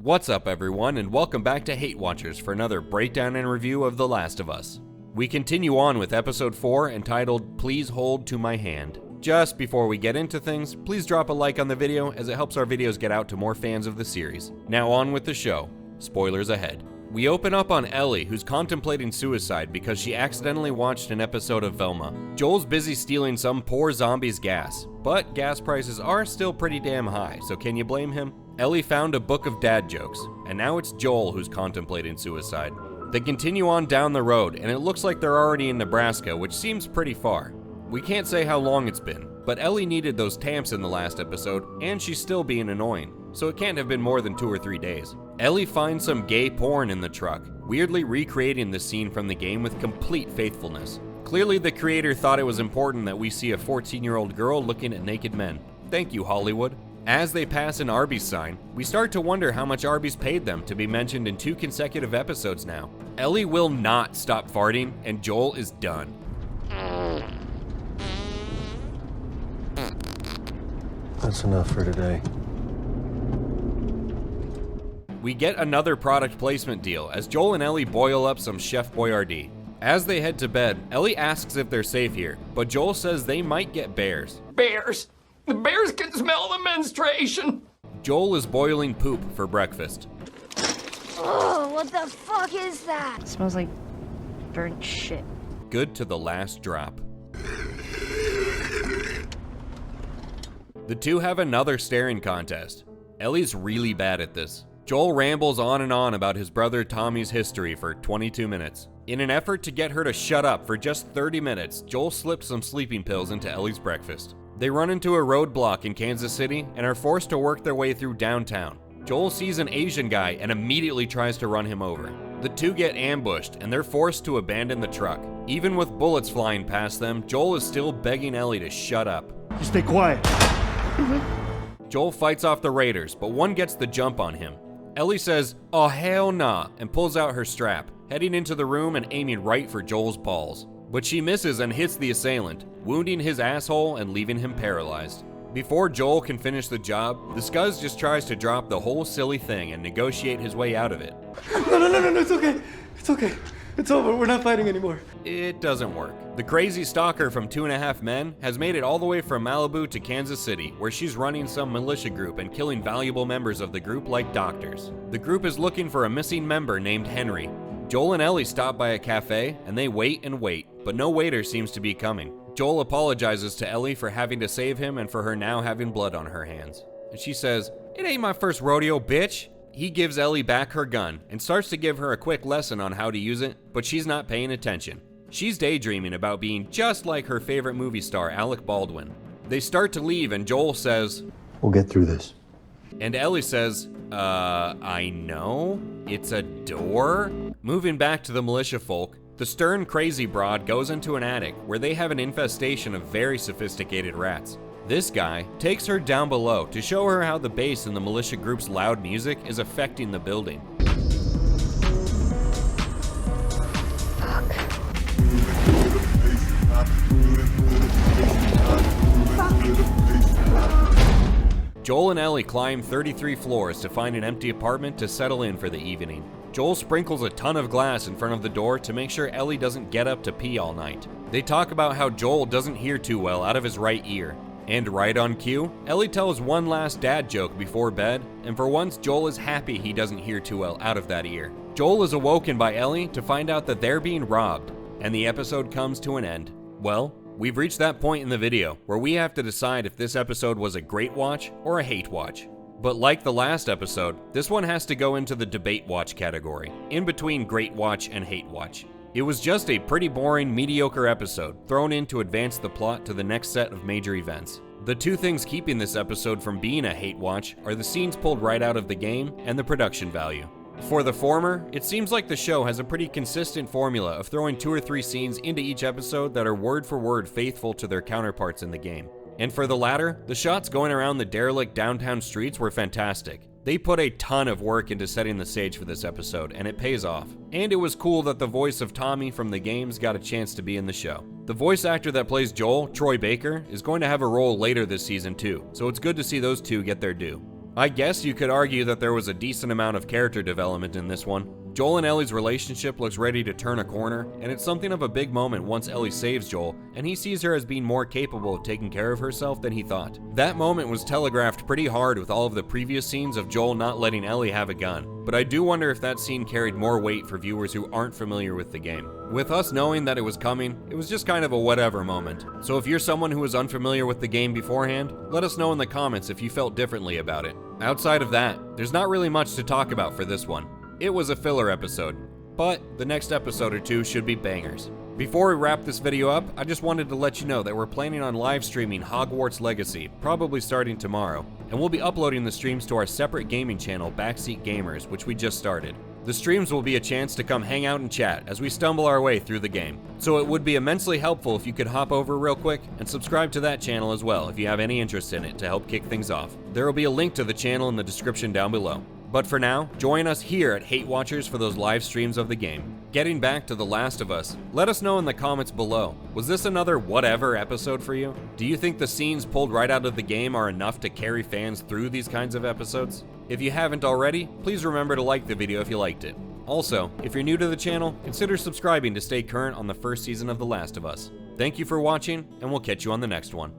What's up everyone, and welcome back to HateWatchers for another breakdown and review of The Last of Us. We continue on with episode 4 entitled Please Hold to My Hand. Just before we get into things, please drop a like on the video as it helps our videos get out to more fans of the series. Now on with the show. Spoilers ahead. We open up on Ellie, who's contemplating suicide because she accidentally watched an episode of Velma. Joel's busy stealing some poor zombie's gas, but gas prices are still pretty damn high, so can you blame him? Ellie found a book of dad jokes, and now it's Joel who's contemplating suicide. They continue on down the road, and it looks like they're already in Nebraska, which seems pretty far. We can't say how long it's been, but Ellie needed those tamps in the last episode, and she's still being annoying, so it can't have been more than 2 or 3 days. Ellie finds some gay porn in the truck, weirdly recreating the scene from the game with complete faithfulness. Clearly the creator thought it was important that we see a 14-year-old girl looking at naked men. Thank you, Hollywood. As they pass an Arby's sign, we start to wonder how much Arby's paid them to be mentioned in 2 consecutive episodes now. Ellie will not stop farting, and Joel is done. That's enough for today. We get another product placement deal as Joel and Ellie boil up some Chef Boyardee. As they head to bed, Ellie asks if they're safe here, but Joel says they might get bears. Bears! The bears can smell the menstruation! Joel is boiling poop for breakfast. Oh, what the fuck is that? It smells like burnt shit. Good to the last drop. The two have another staring contest. Ellie's really bad at this. Joel rambles on and on about his brother Tommy's history for 22 minutes. In an effort to get her to shut up for just 30 minutes, Joel slips some sleeping pills into Ellie's breakfast. They run into a roadblock in Kansas City and are forced to work their way through downtown. Joel sees an Asian guy and immediately tries to run him over. The two get ambushed and they're forced to abandon the truck. Even with bullets flying past them, Joel is still begging Ellie to shut up. Just stay quiet. Joel fights off the raiders, but one gets the jump on him. Ellie says, "Oh hell nah," and pulls out her strap, heading into the room and aiming right for Joel's balls. But she misses and hits the assailant, wounding his asshole and leaving him paralyzed. Before Joel can finish the job, the Scuzz just tries to drop the whole silly thing and negotiate his way out of it. No, it's okay. It's okay. It's over. We're not fighting anymore. It doesn't work. The crazy stalker from 2.5 Men has made it all the way from Malibu to Kansas City, where she's running some militia group and killing valuable members of the group like doctors. The group is looking for a missing member named Henry. Joel and Ellie stop by a cafe, and they wait and wait, but no waiter seems to be coming. Joel apologizes to Ellie for having to save him and for her now having blood on her hands. And she says, "It ain't my first rodeo, bitch." He gives Ellie back her gun and starts to give her a quick lesson on how to use it, but she's not paying attention. She's daydreaming about being just like her favorite movie star, Alec Baldwin. They start to leave and Joel says, We'll get through this. and Ellie says, I know? It's a door? Moving back to the militia folk, the stern crazy broad goes into an attic where they have an infestation of very sophisticated rats. This guy takes her down below to show her how the bass in the militia group's loud music is affecting the building. Joel and Ellie climb 33 floors to find an empty apartment to settle in for the evening. Joel sprinkles a ton of glass in front of the door to make sure Ellie doesn't get up to pee all night. They talk about how Joel doesn't hear too well out of his right ear. And right on cue, Ellie tells one last dad joke before bed, and for once Joel is happy he doesn't hear too well out of that ear. Joel is awoken by Ellie to find out that they're being robbed, and the episode comes to an end. Well, we've reached that point in the video where we have to decide if this episode was a great watch or a hate watch. But like the last episode, this one has to go into the debate watch category, in between great watch and hate watch. It was just a pretty boring, mediocre episode thrown in to advance the plot to the next set of major events. The two things keeping this episode from being a hate watch are the scenes pulled right out of the game and the production value. For the former, it seems like the show has a pretty consistent formula of throwing 2 or 3 scenes into each episode that are word for word faithful to their counterparts in the game. And for the latter, the shots going around the derelict downtown streets were fantastic. They put a ton of work into setting the stage for this episode, and it pays off. And it was cool that the voice of Tommy from the games got a chance to be in the show. The voice actor that plays Joel, Troy Baker, is going to have a role later this season too, so it's good to see those two get their due. I guess you could argue that there was a decent amount of character development in this one. Joel and Ellie's relationship looks ready to turn a corner, and it's something of a big moment once Ellie saves Joel, and he sees her as being more capable of taking care of herself than he thought. That moment was telegraphed pretty hard with all of the previous scenes of Joel not letting Ellie have a gun, but I do wonder if that scene carried more weight for viewers who aren't familiar with the game. With us knowing that it was coming, it was just kind of a whatever moment. So if you're someone who was unfamiliar with the game beforehand, let us know in the comments if you felt differently about it. Outside of that, there's not really much to talk about for this one. It was a filler episode, but the next episode or two should be bangers. Before we wrap this video up, I just wanted to let you know that we're planning on live streaming Hogwarts Legacy, probably starting tomorrow, and we'll be uploading the streams to our separate gaming channel, Backseat Gamers, which we just started. The streams will be a chance to come hang out and chat as we stumble our way through the game. So it would be immensely helpful if you could hop over real quick and subscribe to that channel as well if you have any interest in it to help kick things off. There will be a link to the channel in the description down below. But for now, join us here at HateWatchers for those live streams of the game. Getting back to The Last of Us, let us know in the comments below. Was this another whatever episode for you? Do you think the scenes pulled right out of the game are enough to carry fans through these kinds of episodes? If you haven't already, please remember to like the video if you liked it. Also, if you're new to the channel, consider subscribing to stay current on the first season of The Last of Us. Thank you for watching, and we'll catch you on the next one.